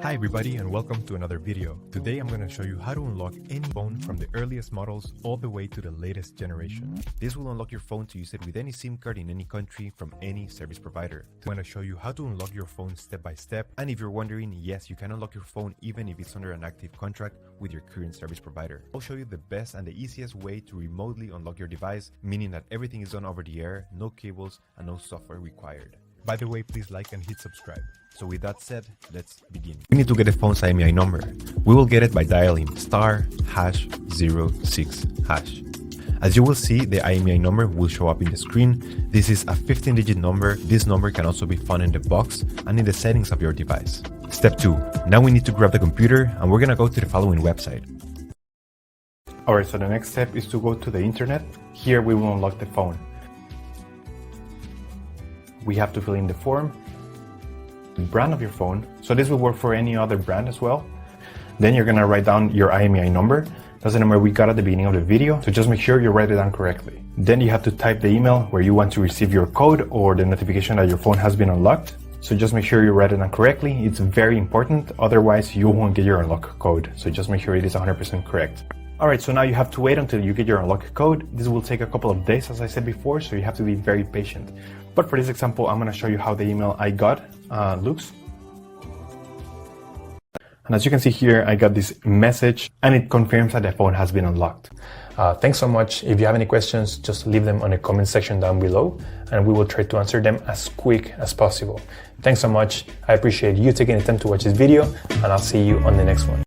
Hi everybody and welcome to another video. Today I'm going to show you how to unlock any phone from the earliest models all the way to the latest generation. This will unlock your phone to use it with any SIM card in any country from any service provider. I'm going to show you how to unlock your phone step by step, and if you're wondering, yes, you can unlock your phone even if it's under an active contract with your current service provider. I'll show you the best and the easiest way to remotely unlock your device, meaning that everything is done over the air, no cables and no software required. By the way, please like and hit subscribe. So with that said, let's begin. We need to get the phone's IMEI number. We will get it by dialing *#06#. As you will see, the IMEI number will show up in the screen. This is a 15-digit number. This number can also be found in the box and in the settings of your device. Step 2. Now we need to grab the computer and we're gonna go to the following website. Alright, so the next step is to go to the internet. Here we will unlock the phone. We have to fill in the form, the brand of your phone. So this will work for any other brand as well. Then you're gonna write down your IMEI number. That's the number we got at the beginning of the video. So just make sure you write it down correctly. Then you have to type the email where you want to receive your code or the notification that your phone has been unlocked. So just make sure you write it down correctly. It's very important. Otherwise you won't get your unlock code. So just make sure it is 100% correct. Alright, so now you have to wait until you get your unlock code. This will take a couple of days, as I said before, so you have to be very patient. But for this example, I'm going to show you how the email I got looks. And as you can see here, I got this message and it confirms that the phone has been unlocked. Thanks so much. If you have any questions, just leave them on the comment section down below and we will try to answer them as quick as possible. Thanks so much. I appreciate you taking the time to watch this video and I'll see you on the next one.